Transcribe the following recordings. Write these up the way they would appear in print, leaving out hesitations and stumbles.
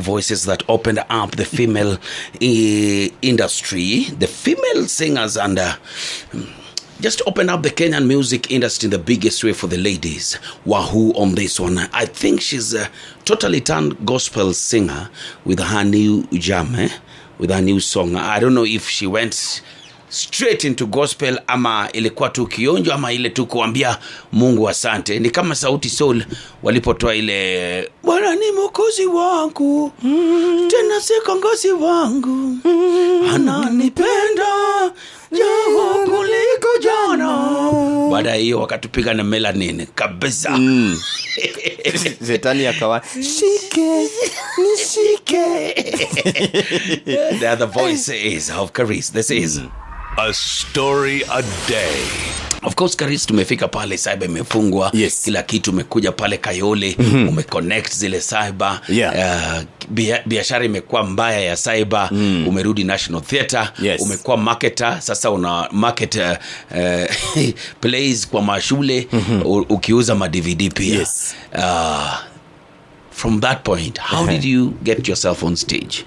voices that opened up the female industry, the female singers, and just open up the Kenyan music industry in the biggest way for the ladies. Wahoo on this one. I think she's a totally turned gospel singer with her new jam, with her new song. I don't know if she went straight into gospel ama ilikuwa tu kionjo ama ile tu kuambia Mungu asante. Ni kama Sauti Sol walipotoa ile Bwana ni mwokozi wangu, tena si kiongozi wangu, ananipenda japo kuliko jana. Baada hiyo wakatupiga na melanin kabisa. Zetani akawa shike nishike. The other voice is of Karis. This is A Story a Day. Of course, Karis, tumefika pale, cyber imefungwa. Yes. Kila kitu umekuja pale Kayole, umeconnect zile cyber. Yeah. Biashara imekuwa mbaya ya cyber, umerudi National Theatre, yes. Umekuwa marketer, sasa una market plays kwa mashule, ukiuza ma DVD pia. Yes. From that point, how did you get yourself on stage?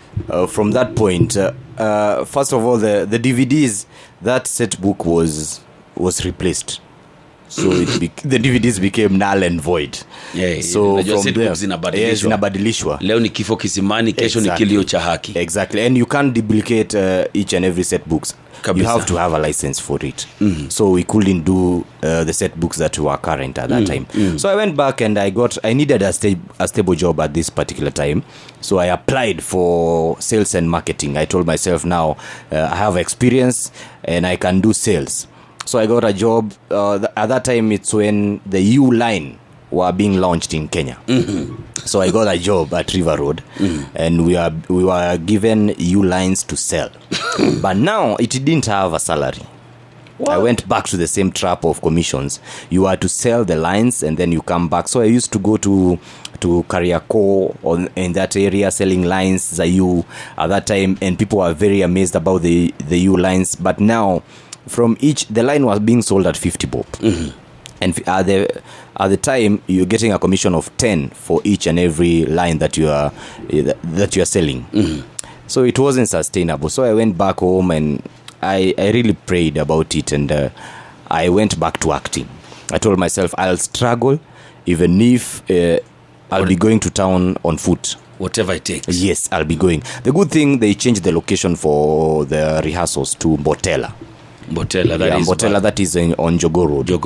From that point, first of all, the DVDs, that set book was replaced. So the DVDs became null and void. Yeah, so from there, zinabadilishwa. Leo ni kifo kisimani, kesho ni kilio cha haki. Exactly. And you can't duplicate each and every set books. Kabisa. You have to have a license for it. So we couldn't do the set books that were current at that time. So I went back and I needed a stable job at this particular time. So I applied for sales and marketing. I told myself now I have experience and I can do sales. So I got a job. At that time, it's when the U line were being launched in Kenya. So I got a job at River Road, and we were given U lines to sell. But now it didn't have a salary. Wow. I went back to the same trap of commissions. You are to sell the lines and then you come back. So I used to go to Kariako in that area selling lines, the U at that time, and people were very amazed about the U lines. But now, from the line was being sold at 50 bob. And at the time, you're getting a commission of 10 for each and every line that you are selling. So it wasn't sustainable. So I went back home and I really prayed about it, and I went back to acting. I told myself I'll struggle even if I'll be going to town on foot. Whatever it takes. Yes, I'll be going. The good thing, they changed the location for the rehearsals to Botella. That is on Jogo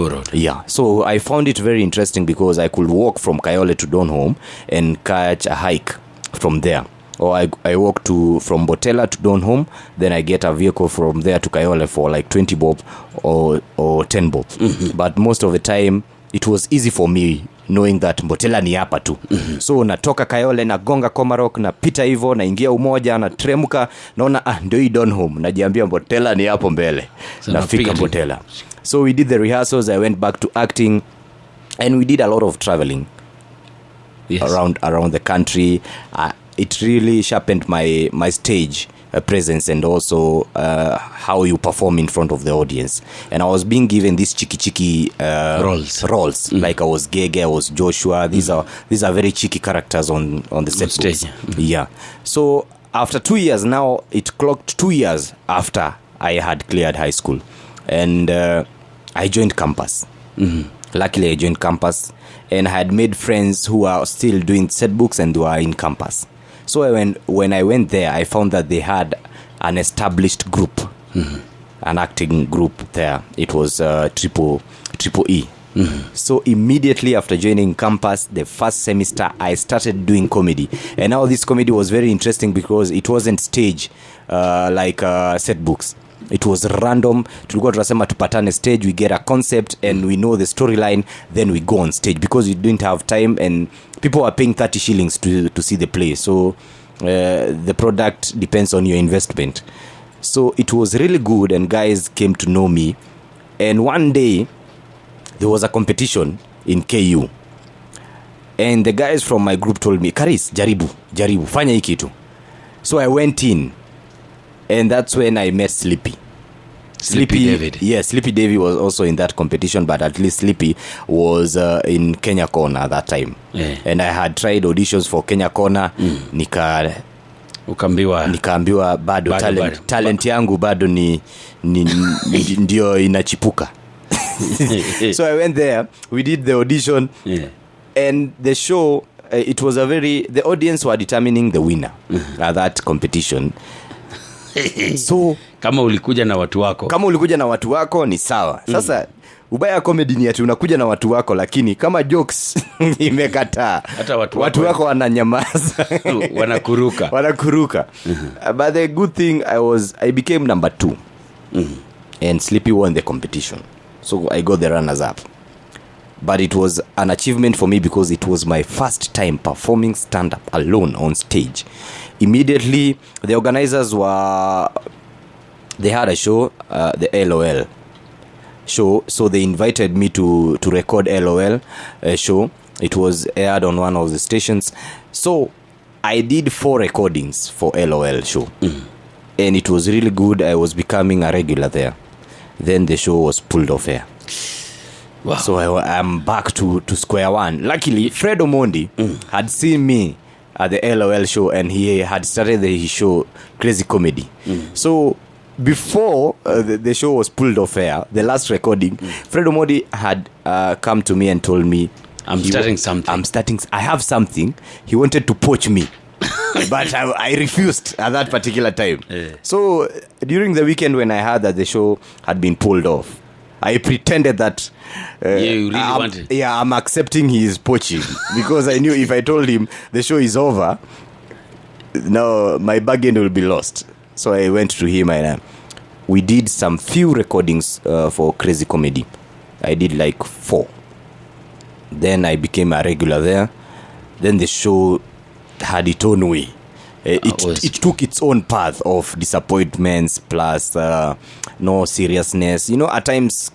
Road. Yeah. So I found it very interesting because I could walk from Kayole to Donholm and catch a hike from there. Or I walk from Botella to Donholm, then I get a vehicle from there to Kayole for like 20 bob or 10 bob. But most of the time, it was easy for me knowing that Botella ni hapa tu. So natoka Kayole na gonga Komarok na pita hivyo na ingia Umoja na tremuka naona ndio hii Donholm, najiambia Botella ni hapo mbele. So nafika Botella. So we did the rehearsals, I went back to acting, and we did a lot of traveling. Yes. around the country. It really sharpened my stage presence and also how you perform in front of the audience. And I was being given these cheeky roles. Like I was Gege, I was Joshua. These are very cheeky characters on the set stage. Yeah. So after 2 years now, it clocked 2 years after I had cleared high school, and I joined campus. Luckily, I joined campus, and I had made friends who are still doing set books and who are in campus. So when I went there, I found that they had an established group, an acting group there. It was Triple E. So immediately after joining campus, the first semester, I started doing comedy. And now this comedy was very interesting because it wasn't stage like set books. It was random. Tulikuwa tunasema tupatane stage, we get a concept and we know the storyline, then we go on stage because we didn't have time and people were paying 30 shillings to see the play. So the product depends on your investment. So it was really good, and guys came to know me. And one day there was a competition in KU, and the guys from my group told me, Karis, jaribu fanya hiki kitu. So I went in, and that's when I met Sleepy. Sleepy David. Yes, Sleepy David was also in that competition, but at least Sleepy was in Kenya Corner at that time. Yeah. And I had tried auditions for Kenya Corner. Nikaambiwa bado talent yangu bado ni ndio inachipuka. So I went there, we did the audition, and the show, it was the audience were determining the winner at that competition. So kama ulikuja na watu wako ni sawa. Sasa ubaya comedy ni ati unakuja na watu wako, lakini kama jokes imekataa, hata watu wako wananyamaza. wanakuruka. But the good thing, I became number 2. And Sleepy won the competition, so I got the runners up. But it was an achievement for me because it was my first time performing stand-up alone on stage. Immediately, the organizers they had a show, the LOL show, so they invited me to record LOL show. It was aired on one of the stations. So I did 4 recordings for LOL show. And it was really good. I was becoming a regular there. Then the show was pulled off air. Wow. So I'm back to square one. Luckily, Fred Omondi had seen me at the LOL show, and he had started his show Crazy Comedy. So before the show was pulled off air, the last recording, Fred Omondi had come to me and told me, I have something. He wanted to poach me. But I refused at that particular time. So during the weekend when I heard that the show had been pulled off, I pretended that you really wanted. Yeah, I'm accepting his poaching because I knew if I told him the show is over, now my bargain will be lost. So I went to him and we did some few recordings for Crazy Comedy. I did like 4. Then I became a regular there. Then the show had its own way. It took its own path of disappointments plus no seriousness. You know, at times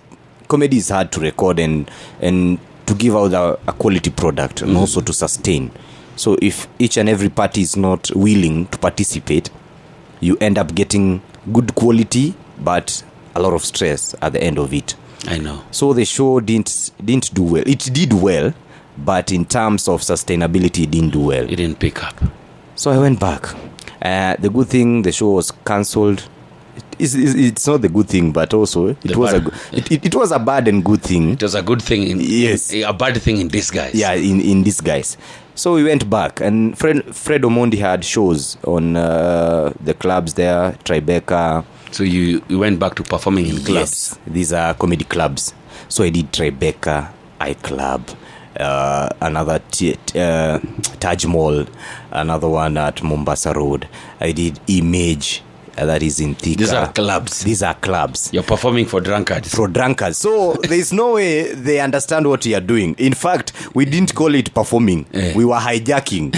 comedy is hard to record and to give out a quality product and also to sustain. So if each and every party is not willing to participate, you end up getting good quality but a lot of stress at the end of it. I know. So the show didn't do well. It did well, but in terms of sustainability, it didn't do well. It didn't pick up. So I went back. The good thing, the show was cancelled. It's not the good thing, but also it was a bad and good thing. It was a good thing. Yes. A bad thing in disguise. Yeah, in disguise. So we went back, and Fred Omondi had shows on the clubs there, Tribeca. So you went back to performing in clubs? Yes, these are comedy clubs. So I did Tribeca, iClub, another Taj Mall, another one at Mombasa Road. I did Image, that is in Thika. These are clubs. You're performing for drunkards. So there's no way they understand what you are doing. In fact, we didn't call it performing. We were hijacking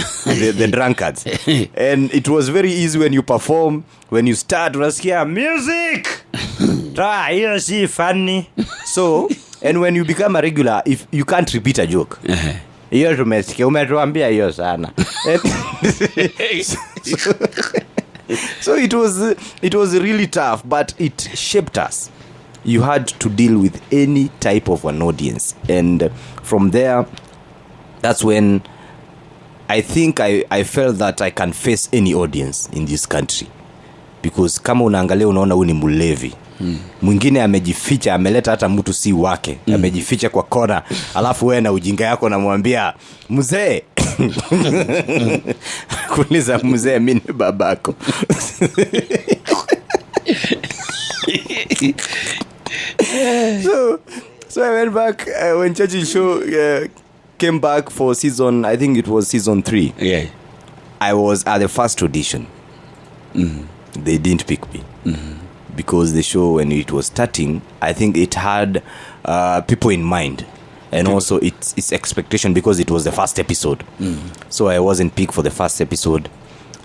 the drunkards. And it was very easy when you perform. When you start, unasikia music. Hiyo si funny. So, and when you become a regular, if you can't repeat a joke. Hiyo tumesikia, umetuambia hiyo sana. So it was really tough, but it shaped us. You had to deal with any type of an audience, and from there, that's when I think I felt that I can face any audience in this country, because kama unaangalia unaona huyu ni mlevi, mwingine amejificha, ameleta hata mtu si wake, amejificha kwa kona, alafu wewe na ujinga yako unamwambia mzee, kuuliza mzee, mimi ni babako. So I went back when Churchill show came back for season, I think it was season 3. Yeah. I was at the first audition. They didn't pick me. Because the show, when it was starting, I think it had people in mind. And also its expectation, because it was the first episode. So I wasn't picked for the first episode.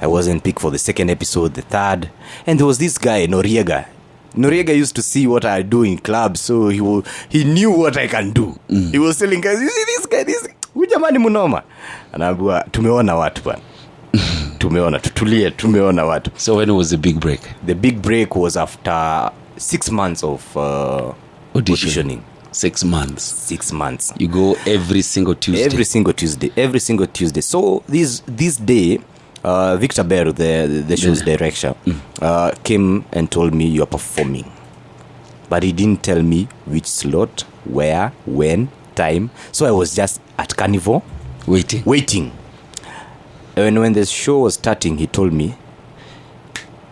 I wasn't picked for the second episode, the third. And there was this guy, Noriega. Noriega used to see what I do in clubs, so he knew what I can do. He was telling guys, you see this guy, huyu jamani munoma. Anaambia tumeona watu bwana. Tumeona watu. So when was the big break? The big break was after 6 months of auditioning. 6 months. 6 months. You go every single Tuesday. Every single Tuesday. So this day, Victor Beru, the show's director, came and told me you are performing, but he didn't tell me which slot, where, when, time. So I was just at Carnival waiting. And when the show was starting, he told me,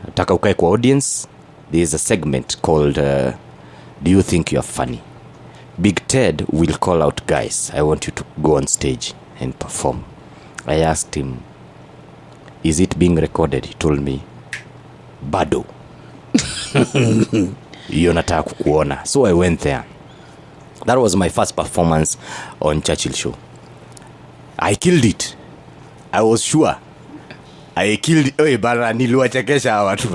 "Nataka ukae kwa audience. There is a segment called Do You Think You Are Funny? Big Ted will call out guys. I want you to go on stage and perform." I asked him, "Is it being recorded?" He told me, "Bado." Hiyo nataka kukuona. So I went there. That was my first performance on Churchill Show. I killed it. I was sure. I killed it. Oye, bara niliwachekesha watu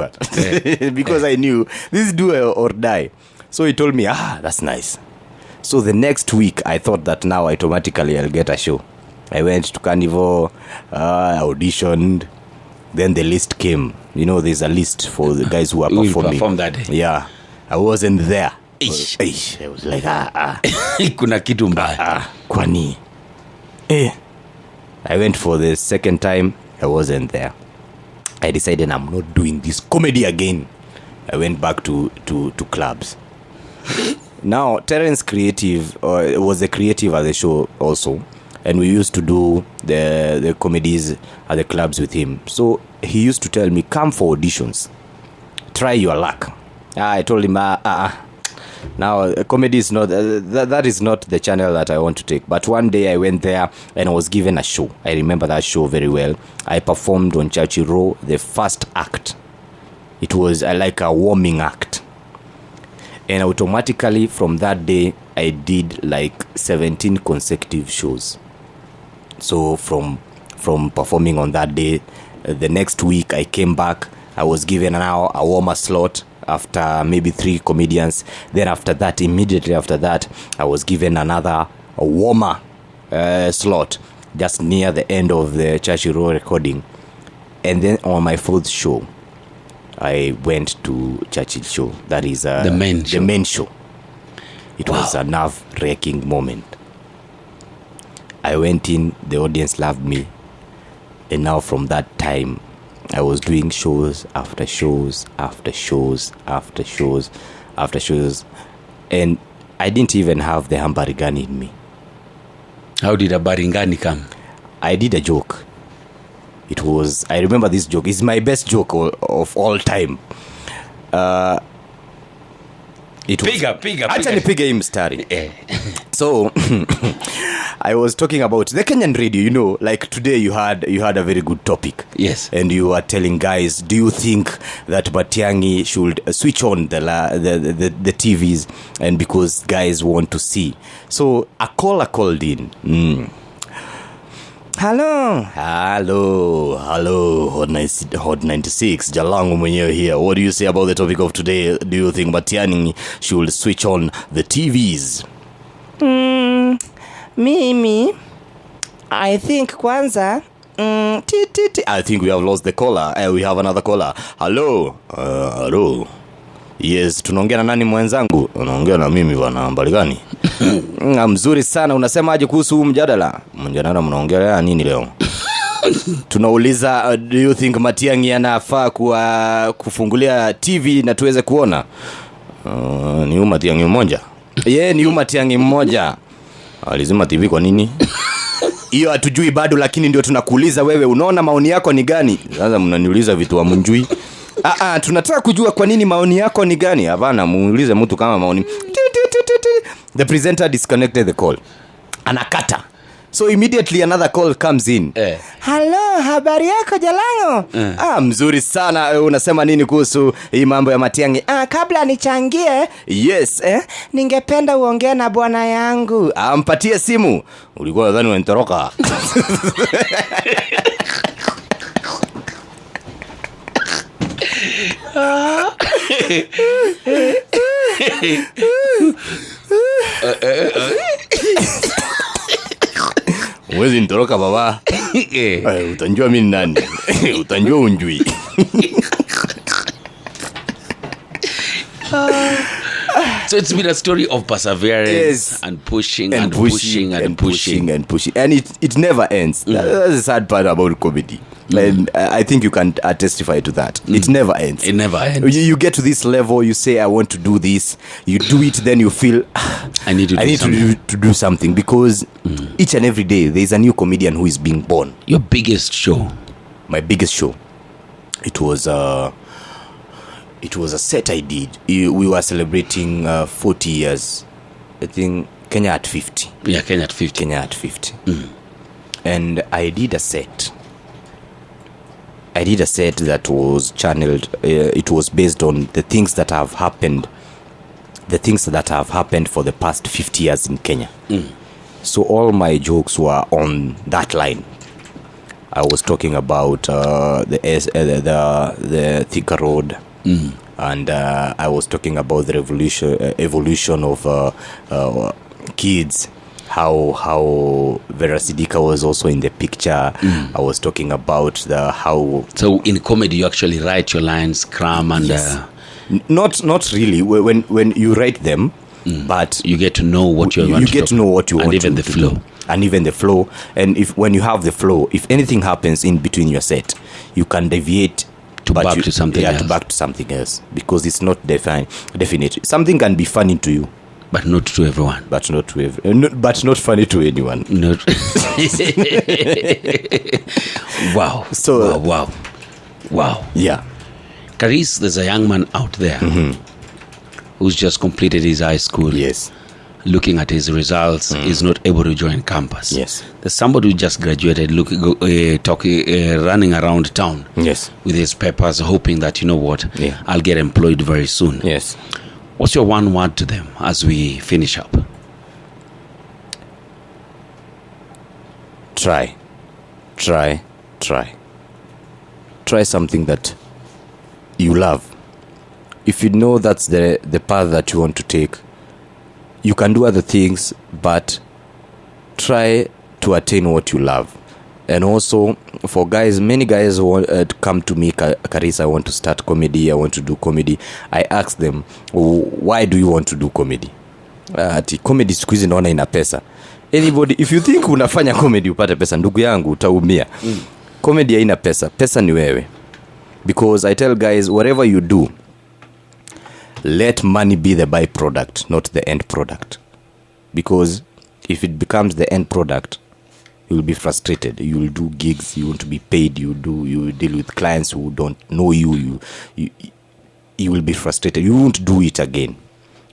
because I knew this is do or die. So he told me, that's nice. So the next week, I thought that now automatically I'll get a show. I went to Carnival, auditioned. Then the list came. You know, there's a list for the guys who are performing. Perform that day. Yeah. I wasn't there. I was like, kuna kitu mbaya. Kwani. I went for the second time. I wasn't there. I decided I'm not doing this comedy again. I went back to clubs. Now, Terence was a creative at the show also. And we used to do the comedies at the clubs with him. So he used to tell me, "Come for auditions. Try your luck." I told him, now comedy is not, that is not the channel that I want to take. But one day I went there and I was given a show. I remember that show very well. I performed on Churchill Row, the first act. It was like a warming act. And automatically from that day, I did like 17 consecutive shows. So from performing on that day, the next week I came back. I was given now a warmer slot after maybe 3 comedians. Then after that, immediately after that, I was given a warmer slot just near the end of the Churchill Row recording. And then on my 4th show, I went to Churchill Show. That is the main show. It was a nerve-wracking moment. I went in, the audience loved me. And now from that time, I was doing shows after shows after shows after shows after shows. And I didn't even have the hambarigani in me. How did a baringani come? I did a joke. It was, I remember this joke. It's my best joke of all time. It was Piga. Actually, piga him starring. So, I was talking about the Kenyan radio. You know, like today you had a very good topic. Yes. And you were telling guys, do you think that Matiang'i should switch on the TVs, and because guys want to see? So a caller called in. Hello, Hot 96, Jalango mwenyewe here. What do you say about the topic of today? Do you think Matiang'i should switch on the TVs? Mimi, I think kwanza, I think we have lost the caller. We have another caller. Hello. Yes, tunaongea na nani mwenzangu? Unaongea na mimi bwana, mbali gani? Mzuri sana. Unasemaje kuhusu mjadala? Mjadala mnaongea nini leo? Tunauliza, do you think Matiang'i anafaa kufungulia TV na tuweze kuona? Ni Matiang'i mmoja. Ni Matiang'i mmoja. Alizima TV kwa nini? Hiyo hatujui bado, lakini ndio tunakuuliza wewe, unaona maoni yako ni gani? Sasa mnaniuliza vitu hamjui. Tunataka kujua kwa nini maoni yako ni gani. Hapana, muulize mtu kama maoni. The presenter disconnected the call. Anakata. So immediately another call comes in. Hello, habari yako Jalango? Mzuri sana. Unasema nini kuhusu hii mambo ya Matiang'i? Kabla nichangie, yes, ningependa uongee na bwana yangu. Mpatie simu. Ulikuwa nadhani unanitoroka. Uwezi nitoroka baba. Utanjua mimi nani? Utanjua unjui. So it's been a story of perseverance and pushing and pushing. And it never ends. That's the sad part about comedy. And I think you can testify to that. It never ends. It never ends. You get to this level, you say, I want to do this. You do it, then you feel, I need to do something. Because each and every day, there's a new comedian who is being born. Your biggest show? My biggest show. It was a set I did. We were celebrating 40 years. I think Kenya at 50. Yeah, Kenya at 50. And I did a set. That was channeled. It was based on the things that have happened. The things that have happened for the past 50 years in Kenya. So all my jokes were on that line. I was talking about the Thika Road. And I was talking about the evolution of kids, how Vera Sidika was also in the picture. I was talking about how. So in comedy, you actually write your lines, cram, and yes. Not really. When you write them, but you get to know what you want. You get to know what you want, and even the flow. And even the flow. And when you have the flow, if anything happens in between your set, you can deviate back to something else, because it's not definite. Something can be funny to you, but not to everyone. But not funny to anyone. Not. Wow. So wow. Yeah. Karis, there's a young man out there who's just completed his high school. Yes. Looking at his results, is not able to join campus. Yes. There's somebody who just graduated, running around town. Yes. With his papers, hoping that, I'll get employed very soon. Yes. What's your one word to them as we finish up? Try something that you love. If you know that's the path that you want to take, you can do other things, but try to attain what you love. And also, for guys, many guys want to come to me, Karis, I want to start comedy, I want to do comedy. I ask them, why do you want to do comedy? Comedy siku hizi naona ina pesa. Anybody, if you think unafanya comedy upate pesa, ndugu yangu utaumia. Comedy haina pesa. Pesa ni wewe. Because I tell guys, whatever you do, let money be the byproduct, not the end product. Because if it becomes the end product, you will be frustrated. You will do gigs, you want to be paid, you deal with clients who don't know you will be frustrated. You won't do it again.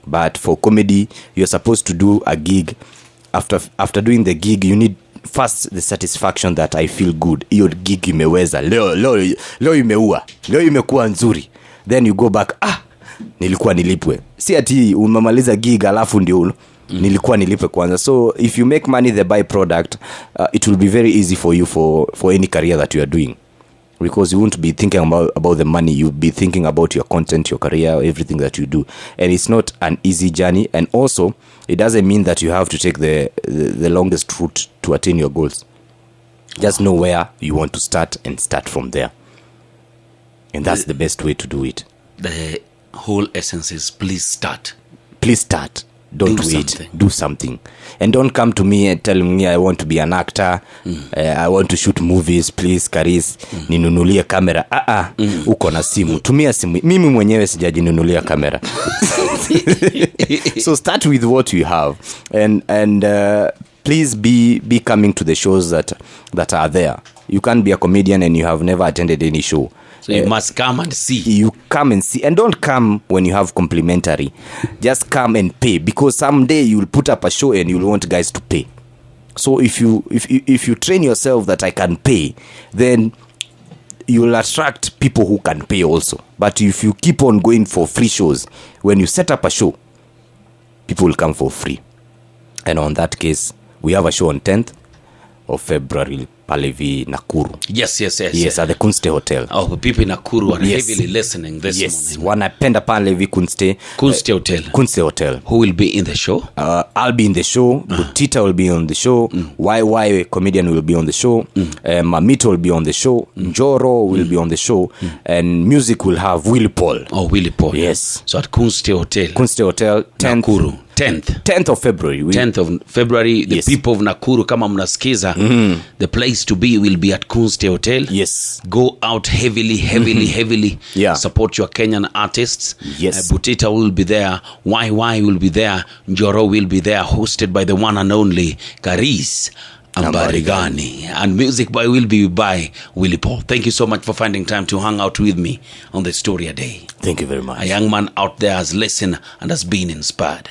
But for comedy, you're supposed to do a gig. After doing the gig, you need first the satisfaction that I feel good. Hiyo gig imeweza. Leo imeua. Leo imekuwa nzuri. Then you go back, nilikuwa nilipwe. Si ati umemaliza gig alafu ndio nilikuwa nilipe kwanza. So if you make money the byproduct, it will be very easy for you for any career that you are doing, because you won't be thinking about the money. You'll be thinking about your content, your career, everything that you do. And it's not an easy journey. And also, it doesn't mean that you have to take the longest route to attain your goals. Just know where you want to start and start from there. And that's the best way to do it. The whole essence is please start. Please start. Don't wait. Do something. And don't come to me and tell me I want to be an actor. I want to shoot movies. Please, Karis, ninunulie kamera. Uko na simu. Tumia simu. Mimi mwenyewe sijajinunulia kamera. So start with what you have. And please be coming to the shows that are there. You can't be a comedian and you have never attended any show. So you must come and see. You come and see. And don't come when you have complimentary. Just come and pay. Because someday you'll put up a show and you'll want guys to pay. So if you train yourself that I can pay, then you'll attract people who can pay also. But if you keep on going for free shows, when you set up a show, people will come for free. And on that case, we have a show on 10th of February. pale vi Nakuru. Yes, at the Kunste Hotel. Oh, people in Nakuru are heavily listening this morning. Wanapenda pale vi Kunste Hotel. Who will be in the show? I'll be in the show. Butita will be on the show. YY comedian will be on the show. Mamito will be on the show. Njoro will be on the show. And music will have Willy Paul. Oh, Willy Paul. Yes. So at Kunste Hotel, 10th Nakuru. 10th of February. 10th of February. The people of Nakuru, kama mnasikiza, the place to be will be at Kunste Hotel. Yes. Go out heavily. Yeah. Support your Kenyan artists. Yes. Butita will be there. YY will be there. Njoro will be there. Hosted by the one and only Karis Ambarigani. And music will be by Willy Paul. Thank you so much for finding time to hang out with me on the Story a Day. Thank you very much. A young man out there has listened and has been inspired.